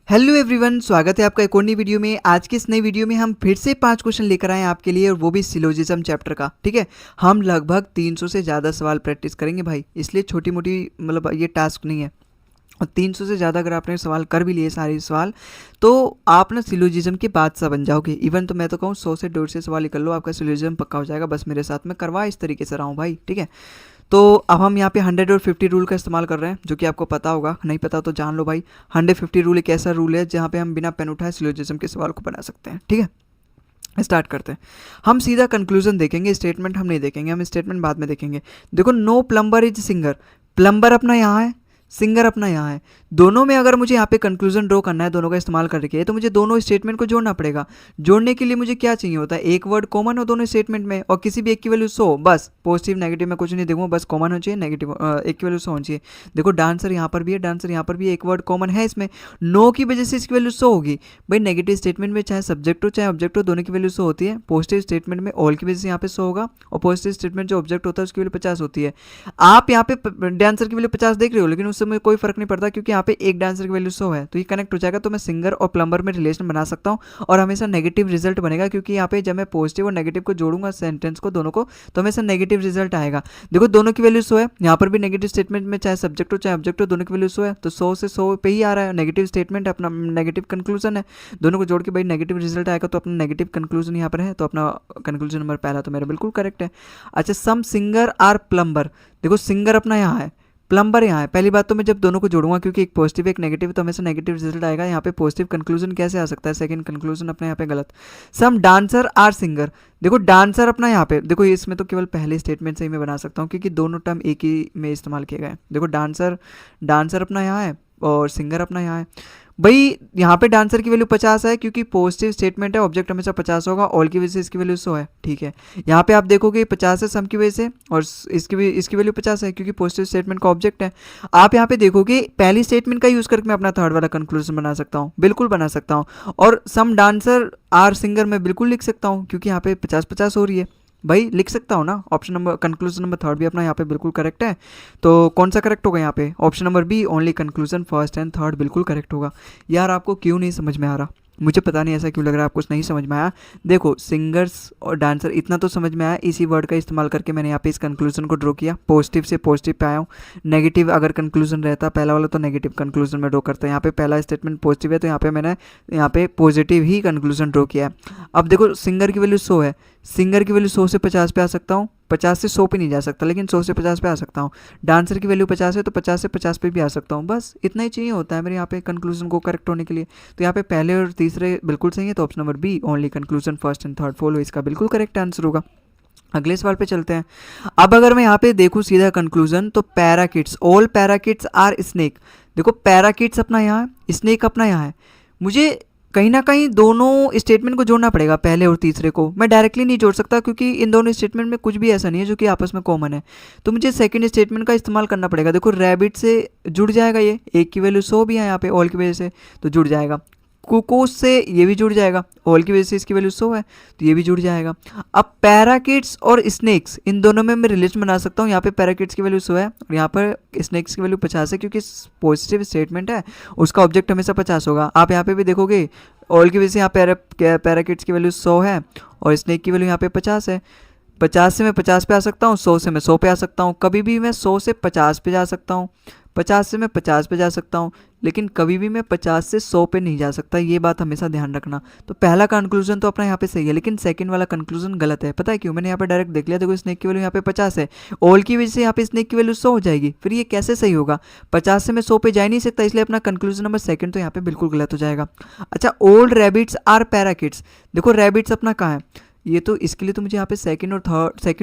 Hello everyone, स्वागत है आपका एक और नई वीडियो में। आज की इस नई वीडियो में हम फिर से 5 क्वेश्चन लेकर आए हैं आपके लिए, और वो भी सिलोजिज्म चैप्टर का। ठीक है, हम लगभग 300 से ज़्यादा सवाल प्रैक्टिस करेंगे भाई, इसलिए छोटी मोटी मतलब ये टास्क नहीं है। और 300 से ज़्यादा अगर आपने सवाल कर भी लिए सारे सवाल, तो आप ना सिलोजिज्म के बादशाह बन जाओगे। इवन तो मैं तो कहूँ 100 से 150 सवाल निकल लो, आपका सिलोजिज्म पक्का हो जाएगा। बस मेरे साथ में करवा इस तरीके से रहा हूँ भाई। ठीक है, तो अब हम यहाँ पे 100 और 50 रूल का इस्तेमाल कर रहे हैं, जो कि आपको पता होगा, नहीं पता तो जान लो भाई। 150 रूल एक ऐसा रूल है जहाँ पे हम बिना पेन उठाए सिलोजिज्म के सवाल को बना सकते हैं। ठीक है, स्टार्ट करते हैं। हम सीधा कंक्लूजन देखेंगे, स्टेटमेंट हम नहीं देखेंगे, हम स्टेटमेंट बाद में देखेंगे। देखो, no plumber is singer. Plumber अपना यहाँ है, सिंगर अपना यहाँ है। दोनों में अगर मुझे यहाँ पे कंक्लूजन ड्रॉ करना है, दोनों का इस्तेमाल करके, तो मुझे दोनों स्टेटमेंट को जोड़ना पड़ेगा। जोड़ने के लिए मुझे क्या चाहिए होता है? एक वर्ड कॉमन हो दोनों स्टेटमेंट में, और किसी भी एक की वैल्यू 100। बस पॉजिटिव नेगेटिव में कुछ नहीं देखूंगा, बस कॉमन होना चाहिए, नेगेटिव एक की वैल्यू 100 होनी चाहिए। देखो, डांसर यहाँ पर भी है, डांसर यहाँ पर भी है, एक वर्ड कॉमन है इसमें, नो की वजह से इसकी वैल्यू 100 होगी। भाई नेगेटिव स्टेटमेंट में चाहे सब्जेक्ट हो चाहे ऑब्जेक्ट हो, दोनों की वैल्यू 100 होती है। पॉजिटिव स्टेटमेंट में ऑल की वजह से यहाँ पे 100 होगा, और पॉजिटिव स्टेटमेंट जो ऑब्जेक्ट होता है उसकी वैल्यू 50 होती है। आप यहाँ पे डांसर की वैल्यू 50 देख रहे हो, लेकिन उससे मुझे कोई फर्क नहीं पड़ता, क्योंकि यहाँ पे एक डांसर की वैल्यू 100 है, तो ये कनेक्ट हो जाएगा। तो मैं सिंगर और प्लम्बर में रिलेशन बना सकता हूँ, और हमेशा नेगेटिव रिजल्ट बनेगा, क्योंकि यहाँ पे जब मैं पॉजिटिव और नेगेटिव को जोड़ूंगा सेंटेंस को, दोनों को, तो हमेशा नेगेटिव रिजल्ट आएगा। देखो, दोनों की वैल्यू 100 है, यहाँ पर भी नेगेटिव स्टेटमेंट में चाहे सब्जेक्ट हो चाहे ऑब्जेक्ट हो, दोनों की वैल्यू 100 है, तो 100 से 100 पे ही आ रहा है। नेगेटिव स्टेटमेंट अपना नेगेटिव कंक्लूजन है, दोनों को जोड़ के भाई नेगेटिव रिजल्ट आएगा, तो अपना नेगेटिव कंक्लूजन यहाँ पर है, तो अपना कंक्लूजन नंबर पहला तो मेरा बिल्कुल करेक्ट है। अच्छा, सम सिंगर आर प्लम्बर। देखो, सिंगर अपना यहाँ है, प्लम्बर यहाँ है। पहली बात तो मैं जब दोनों को जोड़ूंगा, क्योंकि एक पॉजिटिव एक नेगेटिव, तो हमेशा नेगेटिव रिजल्ट आएगा। यहाँ पे पॉजिटिव कंक्लूजन कैसे आ सकता है? सेकंड कंक्लूजन अपने यहाँ पे गलत। सम डांसर आर सिंगर। देखो, डांसर अपना यहाँ पे, देखो इसमें तो केवल पहले स्टेटमेंट से ही मैं बना सकता हूँ, क्योंकि दोनों टर्म एक ही में इस्तेमाल किए गए हैं। देखो, डांसर डांसर अपना यहाँ है, और सिंगर अपना यहाँ है। भाई यहाँ पे डांसर की वैल्यू 50 है, क्योंकि पॉजिटिव स्टेटमेंट है, ऑब्जेक्ट हमेशा 50 होगा, ऑल की वजह से इसकी वैल्यू 100 है। ठीक है, यहाँ पे आप देखोगे 50 है सम की वजह से, और इसकी वैल्यू 50 है, क्योंकि पॉजिटिव स्टेटमेंट का ऑब्जेक्ट है। आप यहाँ पे देखोगे पहली स्टेटमेंट का यूज़ करके मैं अपना थर्ड वाला कंक्लूजन बना सकता हूँ, बिल्कुल बना सकता हूँ। और सम डांसर आर सिंगर मैं बिल्कुल लिख सकता हूँ, क्योंकि यहाँ पे 50-50 हो रही है। भाई लिख सकता हूँ ना। Option number conclusion number third भी अपना यहाँ पे बिल्कुल करेक्ट है। तो कौन सा करेक्ट होगा यहाँ पे? Option number B, only conclusion first and third बिल्कुल करेक्ट होगा। यार आपको क्यों नहीं समझ में आ रहा? मुझे पता नहीं ऐसा क्यों लग रहा है आपको नहीं समझ में आया। देखो, सिंगर्स और डांसर इतना तो समझ में आया, इसी वर्ड का इस्तेमाल करके मैंने यहाँ पे इस कंक्लूजन को ड्रॉ किया। पॉजिटिव से पॉजिटिव पे आया हूँ। नेगेटिव अगर कंक्लूजन रहता पहला वाला, तो नेगेटिव कंक्लूजन में ड्रॉ करता है। यहाँ पे पहला स्टेटमेंट पॉजिटिव है, तो यहाँ पे मैंने यहाँ पे पॉजिटिव ही कंक्लूजन ड्रॉ किया है। अब देखो, सिंगर की वैल्यू 100 है, सिंगर की वैल्यू 100 से 50 पे आ सकता हूँ, 50 से 100 पे नहीं जा सकता, लेकिन 100 से 50 पे आ सकता हूँ। डांसर की वैल्यू 50 है, तो 50 से 50 पे भी आ सकता हूँ। बस इतना ही चाहिए होता है मेरे यहाँ पे कंक्लूजन को करेक्ट होने के लिए। तो यहाँ पे पहले और तीसरे बिल्कुल सही है, तो option number B, only conclusion first and third follow, इसका बिल्कुल करेक्ट आंसर होगा। अगले सवाल पे चलते हैं। अब अगर मैं यहाँ पे देखूँ सीधा कंक्लूजन, तो parakeets, all parakeets are snake. देखो, पैराकिट्स अपना यहाँ है, स्नेक अपना यहाँ है। मुझे कहीं ना कहीं दोनों स्टेटमेंट को जोड़ना पड़ेगा, पहले और तीसरे को। मैं डायरेक्टली नहीं जोड़ सकता, क्योंकि इन दोनों स्टेटमेंट में कुछ भी ऐसा नहीं है जो कि आपस में कॉमन है। तो मुझे सेकंड स्टेटमेंट का इस्तेमाल करना पड़ेगा। देखो, रैबिट से जुड़ जाएगा, ये एक की वैल्यू 100 भी है यहाँ पे ऑल की वजह से, तो जुड़ जाएगा। कुकोस से ये भी जुड़ जाएगा, ऑल की वजह से इसकी वैल्यू 100 है, तो ये भी जुड़ जाएगा। अब पैराकिट्स और स्नेक्स, इन दोनों में मैं रिलेशन बना सकता हूँ। यहाँ पे पैराकिट्स की वैल्यू 100 है, और यहाँ पर स्नेक्स की वैल्यू 50 है, क्योंकि पॉजिटिव स्टेटमेंट है, उसका ऑब्जेक्ट हमेशा 50 होगा। आप यहाँ पे भी देखोगे, ऑल की वजह से यहाँ पैराकिट्स की वैल्यू 100 है, और स्नेक की वैल्यू यहाँ पे 50 है। 50 से मैं 50 पे आ सकता हूँ, 100 से मैं 100 पे आ सकता हूँ, कभी भी मैं 100 से 50 पे जा सकता हूँ, 50 से मैं 50 पे जा सकता हूँ, लेकिन कभी भी मैं 50 से 100 पे नहीं जा सकता। ये बात हमेशा ध्यान रखना। तो पहला कंक्लूजन तो अपना यहाँ पे सही है, लेकिन सेकंड वाला कंक्लूजन गलत है। पता है क्यों? मैंने यहाँ पे डायरेक्ट देख लिया। देखो, स्नेक की वैल्यू यहाँ पे 50 है, ऑल की वजह से यहाँ पे स्नेक की वैल्यू 100 हो जाएगी। फिर ये कैसे सही होगा? 50 से मैं 100 पे जा ही नहीं सकता, इसलिए अपना कंक्लूजन नंबर सेकंड तो यहाँ पे बिल्कुल गलत हो जाएगा। अच्छा, ओल्ड रैबिट्स आर पैराकिट्स। देखो, रैबिट्स अपना कहाँ है? ये तो इसके लिए तो मुझे यहाँ पे सेकंड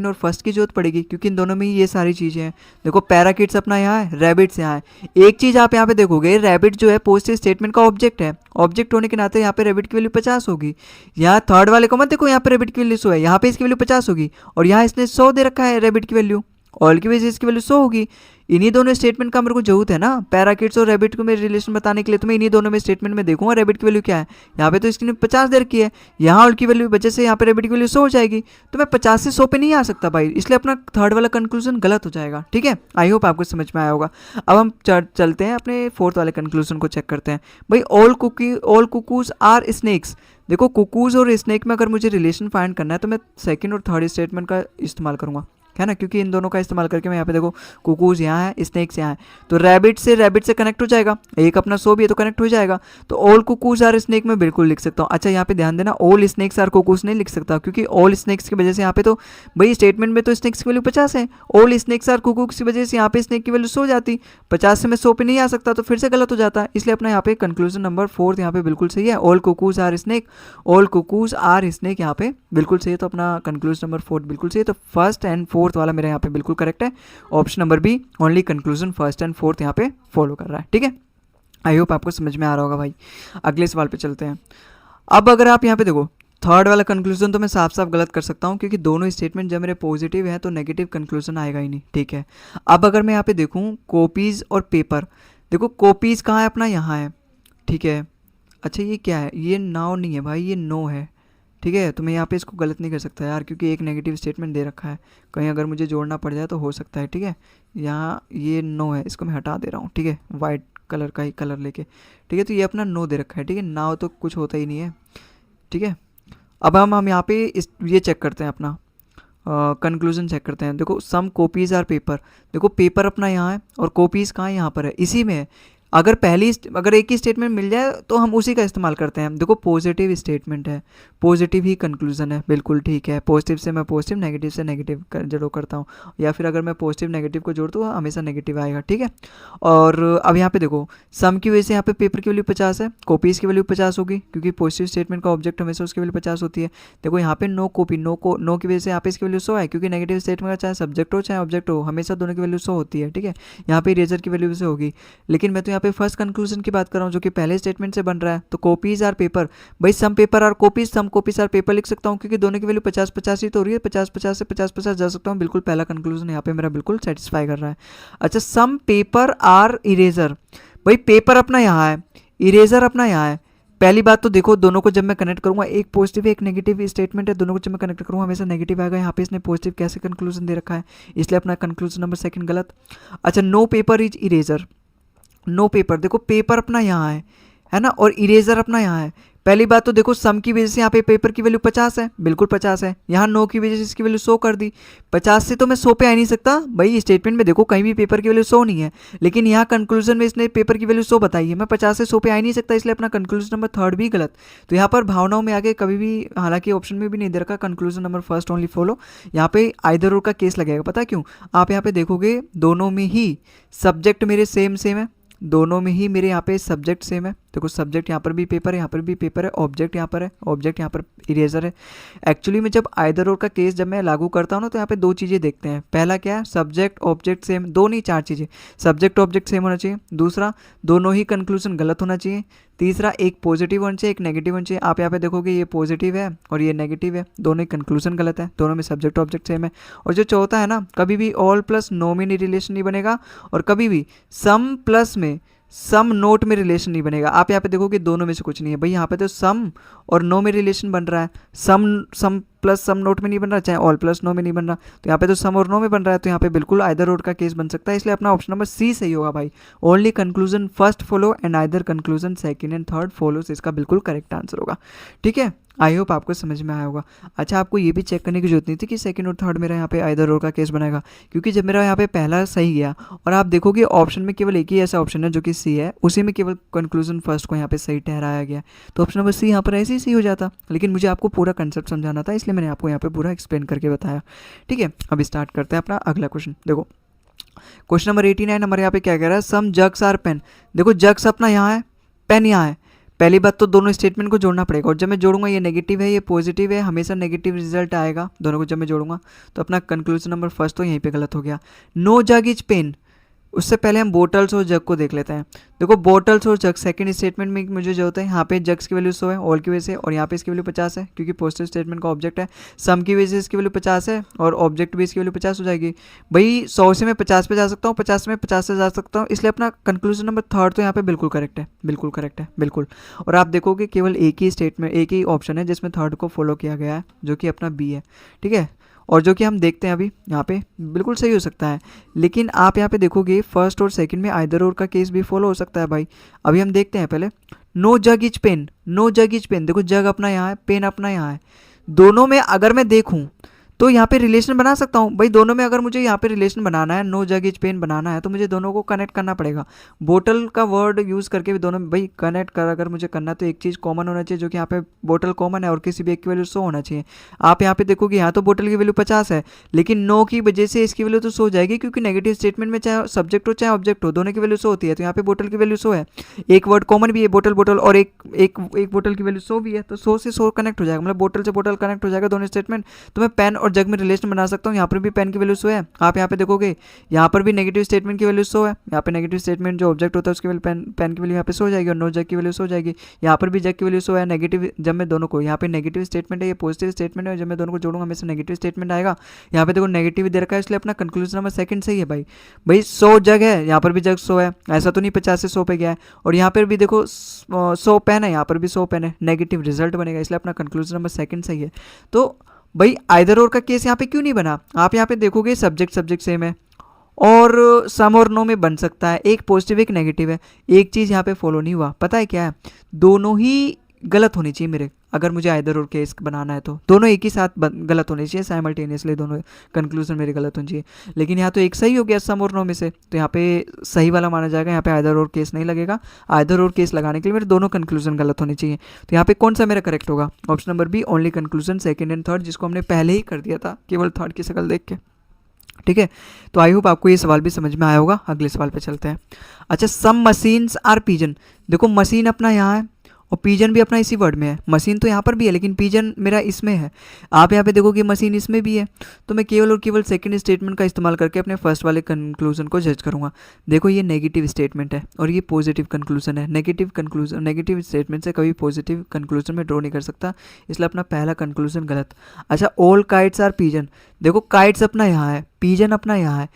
और फर्स्ट की जरूरत पड़ेगी, क्योंकि इन दोनों में ही ये सारी चीज़ें हैं। देखो, पैराकिट्स अपना यहाँ है, रैबिट्स यहाँ है। एक चीज़ आप यहाँ पे देखोगे, रैबिट जो है पॉजिटिव स्टेटमेंट का ऑब्जेक्ट है, ऑब्जेक्ट होने के नाते यहाँ पे रैबिट की वैल्यू 50 होगी। यहाँ थर्ड वाले को मत देखो, यहाँ पे रैबिट की वैल्यू 100 है, यहाँ पे इसकी वैल्यू 50 होगी, और यहाँ इसने 100 दे रखा है रैबिट की वैल्यू, ऑल की वजह से इसकी वैल्यू 100 होगी। इन्हीं दोनों स्टेटमेंट का मेरे को जरूरत है ना, पैराकिड्स और रैबिट को मेरे रिलेशन बताने के लिए, तो मैं इन्हीं दोनों में स्टेटमेंट में देखूंगा रैबिट की वैल्यू क्या है। यहाँ पे तो इसकी 50 दे रखी है, यहाँ ऑल की वैल्यू वजह से यहाँ पे रैबिट की वैल्यू 100 हो जाएगी, तो मैं 50 से 100 पे नहीं आ सकता भाई, इसलिए अपना थर्ड वाला कंक्लूजन गलत हो जाएगा। ठीक है, आई होप आपको समझ में आया होगा। अब हम चलते हैं अपने फोर्थ वाले कंक्लूजन को चेक करते हैं। भाई ऑल कुकूज आर स्नेक्स। देखो कुकूज और स्नेक में अगर मुझे रिलेशन फाइंड करना है तो मैं सेकंड और थर्ड स्टेटमेंट का इस्तेमाल करूंगा, है ना, क्योंकि इन दोनों का इस्तेमाल करके मैं यहाँ पे देखो कुकूज यहाँ है, स्नेक्स यहाँ है, तो रैबिट से कनेक्ट हो जाएगा, एक अपना 100 भी है तो कनेक्ट हो जाएगा, तो ऑल कुकूज आर स्नेक में बिल्कुल लिख सकता हूँ। अच्छा यहाँ पे ध्यान देना, ऑल स्नेक्स आर कुकूज नहीं लिख सकता, क्योंकि ऑल स्नेक्स की वजह से यहाँ पे तो भाई स्टेटमेंट में तो स्नेक्स की वैल्यू 50 है, ऑल स्नेक्स आर कुकूज की वजह से यहाँ पे स्नेक की वैल्यू 100 जाती, 50 से मैं 100 पे नहीं आ सकता, तो फिर से गलत हो जाता, इसलिए अपना यहाँ पे कंक्लूजन नंबर 4 यहाँ पे बिल्कुल सही है, all cuckoos are snake, all cuckoos are snake यहाँ पे बिल्कुल सही है, तो अपना कंक्लूजन नंबर 4 बिल्कुल सही है। तो फर्स्ट एंड फोर्थ वाला मेरा यहाँ पे बिल्कुल करेक्ट है, option number B only conclusion first and fourth यहाँ पे फॉलो कर रहा है। ठीक है, आई होप आपको समझ में आ रहा होगा भाई। अगले सवाल पे चलते हैं। अब अगर आप यहाँ पे देखो थर्ड वाला कंक्लूजन तो मैं साफ साफ गलत कर सकता हूँ, क्योंकि दोनों स्टेटमेंट जब मेरे पॉजिटिव हैं तो नेगेटिव कंक्लूजन आएगा ही नहीं। ठीक है, अब अगर मैं यहाँ पे देखूँ कॉपीज़ और पेपर, देखो कॉपीज़ कहाँ है अपना, यहाँ है। ठीक है, अच्छा ये क्या है, ये नाउ नहीं है भाई, ये नो है। ठीक है, तो मैं यहाँ पे इसको गलत नहीं कर सकता यार, क्योंकि एक नेगेटिव स्टेटमेंट दे रखा है, कहीं अगर मुझे जोड़ना पड़ जाए तो हो सकता है। ठीक है, यहाँ ये नो है, इसको मैं हटा दे रहा हूँ। ठीक है, वाइट कलर का ही कलर लेके। ठीक है, तो ये अपना नो दे रखा है। ठीक है, नाव तो कुछ होता ही नहीं है। ठीक है, अब हम यहाँ पे ये चेक करते हैं, अपना कंक्लूजन चेक करते हैं। देखो सम कॉपीज़ आर पेपर, देखो पेपर अपना यहाँ है और कॉपीज़ कहाँ है, यहाँ पर है, इसी में है। अगर एक ही स्टेटमेंट मिल जाए तो हम उसी का इस्तेमाल करते हैं। देखो पॉजिटिव स्टेटमेंट है, पॉजिटिव ही कंक्लूजन है, बिल्कुल ठीक है। पॉजिटिव से मैं पॉजिटिव, नेगेटिव से नेगेटिव जोड़ करता हूँ, या फिर अगर मैं पॉजिटिव नेगेटिव को जोड़ता हूँ हमेशा नेगेटिव आएगा। ठीक है, और अब यहाँ पे देखो सम की वजह से यहाँ पे पेपर की वैल्यू 50 है, कॉपीज़ की वैल्यू 50 होगी, क्योंकि पॉजिटिव स्टेटमेंट का ऑब्जेक्ट हमेशा उसकी वैल्यू 50 होती है। देखो यहाँ पे नो कॉपी, नो की वजह से यहाँ पे इसकी वैल्यू 100 है, क्योंकि नेगेटिव स्टेटमेंट का चाहे सब्जेक्ट हो चाहे ऑब्जेक्ट हो, हमेशा दोनों की वैल्यू 100 होती है। ठीक है, यहाँ पे इरेजर की वैल्यू से होगी, लेकिन मैं तो यहाँ पे फर्स्ट कंक्लूजन की बात कर रहा हूँ जो कि पहले स्टेटमेंट से बन रहा है। तो कॉपीज आर पेपर, भाई some paper are copies, some copies are paper लिख सकता हूँ, क्योंकि दोनों की वैल्यू 50-50 ही तो हो रही है, 50-50 से 50-50 जा सकता हूँ। बिल्कुल पहला कंक्लूजन यहाँ पे मेरा बिल्कुल सेटिस्फाई कर रहा है। अच्छा सम पेपर आर इरेजर, भाई पेपर अपना यहाँ है, इरेजर अपना यहाँ है। पहली बात तो देखो दोनों को जब मैं कनेक्ट करूंगा, एक पॉजिटिव एक नेगेटिव स्टेटमेंट है, दोनों को जब मैं कनेक्ट करूंगा हमेशा नेगेटिव आएगा। यहाँ पे इसने पॉजिटिव कैसे कंक्लूजन दे रखा है, इसलिए अपना कंक्लूजन नंबर सेकंड गलत। अच्छा no paper is eraser, no paper, देखो पेपर अपना यहाँ है ना, और इरेजर अपना यहाँ है। पहली बात तो देखो सम की वजह से यहाँ पे पेपर की वैल्यू 50 है, बिल्कुल 50 है। यहाँ नो की वजह से इसकी वैल्यू 100 कर दी, 50 से तो मैं 100 पे आ नहीं सकता भाई। स्टेटमेंट में देखो कहीं भी पेपर की वैल्यू 100 नहीं है, लेकिन यहाँ कंक्लूजन में इसने पेपर की वैल्यू 100 बताई है, मैं 50 से 100 पे आ ही नहीं सकता, इसलिए अपना कंक्लूजन नंबर थर्ड भी गलत। तो यहाँ पर भावनाओं में आगे कभी भी, हालांकि ऑप्शन में भी नहीं दे रखा conclusion number first only follow, यहाँ पे आइदर और का केस लगेगा। पता क्यों, आप यहाँ पे देखोगे दोनों में ही सब्जेक्ट मेरे सेम है, दोनों में ही मेरे यहाँ पे सब्जेक्ट सेम है। देखो सब्जेक्ट यहाँ पर भी पेपर है, यहाँ पर भी पेपर है, ऑब्जेक्ट यहाँ पर है, ऑब्जेक्ट यहाँ पर इरेजर है। एक्चुअली में जब आइदर और का केस जब मैं लागू करता हूँ ना, तो यहाँ पे दो चीज़ें देखते हैं। पहला क्या है, सब्जेक्ट ऑब्जेक्ट सेम, दो नहीं चार चीज़ें, सब्जेक्ट ऑब्जेक्ट सेम होना चाहिए। दूसरा दोनों ही कंक्लूजन गलत होना चाहिए। तीसरा एक पॉजिटिव होना चाहिए एक नेगेटिव होना चाहिए। आप यहाँ पे देखोगे ये पॉजिटिव है और ये नेगेटिव है, दोनों ही कंक्लूजन गलत है, दोनों में सब्जेक्ट ऑब्जेक्ट सेम है। और जो चौथा है ना, कभी भी ऑल प्लस नो में रिलेशन नहीं बनेगा, और कभी भी सम प्लस में सम नोट में रिलेशन नहीं बनेगा। आप यहाँ पे देखोगे दोनों में से कुछ नहीं है भाई, यहाँ पे तो सम और नो में रिलेशन बन रहा है, सम प्लस सम नोट में नहीं बन रहा, चाहे ऑल प्लस नो में नहीं बन रहा, तो यहाँ पे तो सम और नो में बन रहा है, तो यहाँ पे बिल्कुल आइदर और का केस बन सकता है, इसलिए अपना ऑप्शन नंबर सी सही होगा भाई। Only conclusion first follow and either conclusion second and third follow, इसका बिल्कुल करेक्ट आंसर होगा। ठीक है, आई होप आपको समझ में आया होगा। अच्छा आपको ये भी चेक करने की जरूरत नहीं थी कि सेकंड और थर्ड मेरा यहाँ पे आइदर और का केस बनेगा, क्योंकि जब मेरा यहाँ पे पहला सही गया, और आप देखोगे ऑप्शन में केवल एक ही ऐसा ऑप्शन है जो कि सी है, उसी में केवल कंक्लूजन फर्स्ट को यहाँ पे सही ठहराया गया, तो ऑप्शन नंबर सी यहाँ पर ऐसे ही सही हो जाता। लेकिन मुझे आपको पूरा कंसेप्ट समझाना था, इसलिए मैंने आपको यहाँ पे पूरा एक्सप्लेन करके बताया। ठीक है, अब स्टार्ट करते हैं अपना अगला क्वेश्चन। देखो क्वेश्चन नंबर 89 हमारे यहाँ पे क्या कह रहा है, सम जग्स आर पेन। देखो जग्स अपना यहाँ है, पेन यहाँ है। पहली बात तो दोनों स्टेटमेंट को जोड़ना पड़ेगा, और जब मैं जोड़ूंगा ये नेगेटिव है ये पॉजिटिव है, हमेशा नेगेटिव रिजल्ट आएगा दोनों को जब मैं जोड़ूंगा, तो अपना कंक्लूजन नंबर फर्स्ट तो यहीं पे गलत हो गया। नो जग इज पेन, उससे पहले हम बोटल्स और जग को देख लेते हैं। देखो बोटल्स और जग सेकंड स्टेटमेंट में मुझे जो होता है यहाँ पे जग्स की वैल्यू 100 है ऑल की वजह से, और यहाँ पे इसकी वैल्यू 50 है क्योंकि पॉजिटिव स्टेटमेंट का ऑब्जेक्ट है। सम की वजह से इसकी वैल्यू 50 है और ऑब्जेक्ट भी इसकी वैल्यू 50 हो जाएगी। भाई 100 से मैं 50 पे जा सकता हूँ, 50 से मैं 50 से जा सकता हूँ, इसलिए अपना कंक्लूजन नंबर थर्ड तो यहाँ पे बिल्कुल करेक्ट है, बिल्कुल करेक्ट है, बिल्कुल। और आप देखोगे केवल एक ही स्टेटमेंट, एक ही ऑप्शन है जिसमें थर्ड को फॉलो किया गया है, जो कि अपना बी है, ठीक है। और जो कि हम देखते हैं अभी यहाँ पे बिल्कुल सही हो सकता है, लेकिन आप यहाँ पे देखोगे फर्स्ट और सेकंड में आइदर और का केस भी फॉलो हो सकता है भाई। अभी हम देखते हैं पहले, no jug is pen, no jug is pen, देखो जग अपना यहाँ है, पेन अपना यहाँ है, दोनों में अगर मैं देखूँ तो यहाँ पे रिलेशन बना सकता हूँ भाई। दोनों में अगर मुझे यहाँ पे रिलेशन बनाना है, नो जग इज पेन बनाना है, तो मुझे दोनों को कनेक्ट करना पड़ेगा। बोतल का वर्ड यूज़ करके भी दोनों में भाई कनेक्ट कर अगर मुझे करना है तो एक चीज़ कॉमन होना चाहिए, जो कि यहाँ पे बोतल कॉमन है और किसी भी एक की वैल्यू 100 होना चाहिए। आप यहाँ पे देखोगे यहाँ तो बोतल की वैल्यू 50 है, लेकिन नो की वजह से इसकी वैल्यू तो 100 हो जाएगी, क्योंकि नेगेटिव स्टेटमेंट में चाहे सब्जेक्ट हो चाहे ऑब्जेक्ट हो, दोनों की वैल्यू 100 होती है। तो यहाँ पे बोतल की वैल्यू 100 है, एक वर्ड कॉमन भी है बोतल बोतल, और एक बोतल की वैल्यू 100 भी है, तो 100 से 100 कनेक्ट हो जाएगा, मतलब बोतल से बोतल कनेक्ट हो जाएगा दोनों स्टेटमेंट। तो मैं पेन और जग में रिलेशन बना सकता हूँ। यहाँ पर भी पेन की वैल्यू 100 है, आप यहाँ पे देखोगे यहाँ पर भी नेगेटिव स्टेटमेंट की वैल्यू 100 है, यहाँ पे नेगेटिव स्टेटमेंट जो ऑब्जेक्ट होता है उसकी वैल्यू पेन की वैल्यू यहाँ पे 100 हो जाएगी, और नो जग की वैल्यू 100 हो जाएगी। यहाँ पर भी जग की वैल्यू 100 है, नेगेटिव जब मैं दोनों को, यहाँ पे नेगेटिव स्टेटमेंट है, ये पॉजिटिव स्टेटमेंट है, जब मैं दोनों को जोड़ूंगा हमेशा नेगेटिव स्टेटमेंट आएगा। यहाँ पे देखो नेगेटिव दे रखा है, इसलिए अपना कंक्लूजन नंबर सेकंड सही है भाई। भाई 100 जग है, यहाँ पर भी जग 100 है, ऐसा तो नहीं 50 से 100 पे गया है। और यहाँ पर भी देखो 100 पेन है, यहाँ पर भी 100 पेन है, नेगेटिव रिजल्ट बनेगा, इसलिए अपना कंक्लूजन नंबर सेकंड सही है। तो भाई आइदर और का केस यहाँ पे क्यों नहीं बना? आप यहाँ पे देखोगे सब्जेक्ट सब्जेक्ट सेम है, और सम और नो में बन सकता है, एक पॉजिटिव एक नेगेटिव है। एक चीज़ यहाँ पे फॉलो नहीं हुआ, पता है क्या है? दोनों ही गलत होनी चाहिए मेरे, अगर मुझे आइदर और केस बनाना है तो दोनों एक ही साथ गलत होने चाहिए साइमल्टेनियसली, दोनों कंक्लूजन मेरे गलत होने चाहिए। लेकिन यहाँ तो एक सही हो गया सम और नो में से, तो यहाँ पे सही वाला माना जाएगा, यहाँ पे आइदर और केस नहीं लगेगा। आइदर और केस लगाने के लिए मेरे दोनों कंक्लूजन गलत होने चाहिए। तो यहाँ पे कौन सा मेरा करेक्ट होगा? Option number B, only conclusion second and third, जिसको हमने पहले ही कर दिया था केवल थर्ड की शक्ल देख के, ठीक है। तो आई होप आपको ये सवाल भी समझ में आया होगा। अगले सवाल पे चलते हैं। अच्छा, सम मशीन्स आर पिजन, देखो मशीन अपना यहाँ है और पिजन भी अपना इसी वर्ड में है। मशीन तो यहाँ पर भी है, लेकिन पिजन मेरा इसमें है। आप यहाँ पे देखोगे मशीन इसमें भी है, तो मैं केवल और केवल सेकंड स्टेटमेंट का इस्तेमाल करके अपने फर्स्ट वाले कंक्लूजन को जज करूँगा। देखो ये नेगेटिव स्टेटमेंट है और ये पॉजिटिव कंक्लूजन है। नेगेटिव स्टेटमेंट से कभी पॉजिटिव कंक्लूजन में ड्रॉ नहीं कर सकता, इसलिए अपना पहला कंक्लूजन गलत। अच्छा, ऑल काइट्स आर पिजन, देखो काइट्स अपना यहाँ है, पिजन अपना यहाँ है।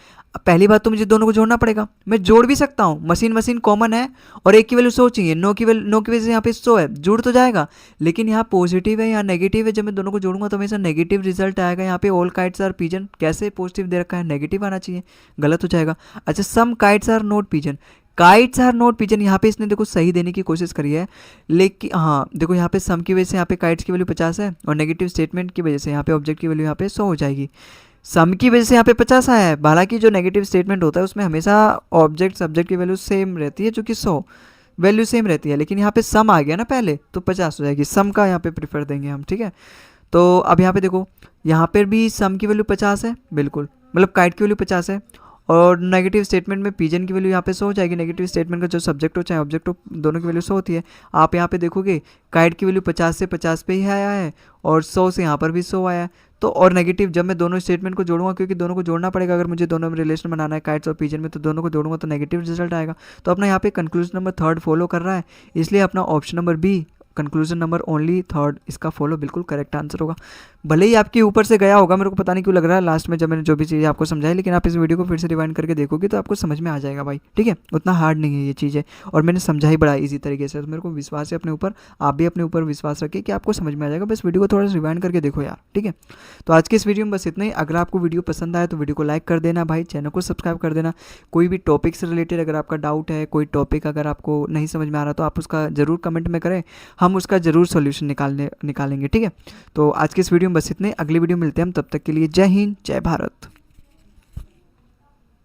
पहली बात तो मुझे दोनों को जोड़ना पड़ेगा, मैं जोड़ भी सकता हूँ, मशीन मशीन कॉमन है और एक की वैल्यू 100 चाहिए, नो की वजह से यहाँ पे 100 है, जुड़ तो जाएगा। लेकिन यहाँ पॉजिटिव है यहाँ नेगेटिव है, जब मैं दोनों को जोड़ूंगा तो हमेशा नेगेटिव रिजल्ट आएगा। यहाँ पे ऑल काइट्स आर पिजन, कैसे पॉजिटिव दे रखा है, नेगेटिव आना चाहिए, गलत हो जाएगा। अच्छा, some kites are not pigeon, kites are not pigeon, यहाँ पे इसने देखो सही देने की कोशिश करी है, लेकिन हाँ देखो यहाँ पे सम की वजह से यहाँ पे काइट्स की वैल्यू 50 है और नेगेटिव स्टेटमेंट की वजह से यहाँ पे ऑब्जेक्ट की वैल्यू यहाँ पे 100 हो जाएगी। सम की वजह से यहाँ पे 50 आया है, हालांकि जो नेगेटिव स्टेटमेंट होता है उसमें हमेशा ऑब्जेक्ट सब्जेक्ट की वैल्यू सेम रहती है, जो कि 100 वैल्यू सेम रहती है, लेकिन यहाँ पे सम आ गया ना पहले, तो 50 हो जाएगी, सम का यहाँ पे प्रीफर देंगे हम, ठीक है। तो अब यहाँ पे देखो यहाँ पर भी सम की वैल्यू 50 है, बिल्कुल, मतलब काइट की वैल्यू 50 है, और नेगेटिव स्टेटमेंट में पिजन की वैल्यू यहाँ पे 100 हो जाएगी। नेगेटिव स्टेटमेंट का जो सब्जेक्ट हो चाहे ऑब्जेक्ट हो, दोनों की वैल्यू 100 होती है। आप यहाँ पे देखोगे काइट की वैल्यू 50 से 50 पे ही आया है और 100 से यहाँ पर भी 100 आया है। तो और नेगेटिव जब मैं दोनों स्टेटमेंट को जोड़ूंगा, क्योंकि दोनों को जोड़ना पड़ेगा, अगर मुझे दोनों में रिलेशन बनाना है काइट्स और पिजन में, तो दोनों को जोड़ूंगा तो नेगेटिव रिजल्ट आएगा। तो अपना यहाँ पे कंक्लूजन नंबर थर्ड फॉलो कर रहा है, इसलिए अपना option number B, conclusion number only third, इसका फॉलो बिल्कुल करेक्ट आंसर होगा। भले ही आपके ऊपर से गया होगा, मेरे को पता नहीं क्यों लग रहा है लास्ट में जब मैंने जो भी चीज़ आपको समझाई, लेकिन आप इस वीडियो को फिर से रिवाइंड करके देखोगे तो आपको समझ में आ जाएगा भाई, ठीक है। उतना हार्ड नहीं है ये चीज़ें, और मैंने समझाई बड़ा इजी तरीके से, तो मेरे को विश्वास है अपने ऊपर, आप भी अपने ऊपर विश्वास रखिए कि आपको समझ में आ जाएगा। बस वीडियो को थोड़ा सा रिवाइंड करके देखो यार, ठीक है। तो आज के इस वीडियो में बस इतना ही। अगर आपको वीडियो पसंद आए तो वीडियो को लाइक कर देना भाई, चैनल को सब्सक्राइब कर देना। कोई भी टॉपिक से रिलेटेड अगर आपका डाउट है, कोई टॉपिक अगर आपको नहीं समझ में आ रहा, तो आप उसका ज़रूर कमेंट में करें, हम उसका ज़रूर सोल्यूशन निकालेंगे, ठीक है। तो आज के इस वीडियो में बस इतने, अगली वीडियो मिलते हैं हम, तब तक के लिए जय हिंद जय भारत।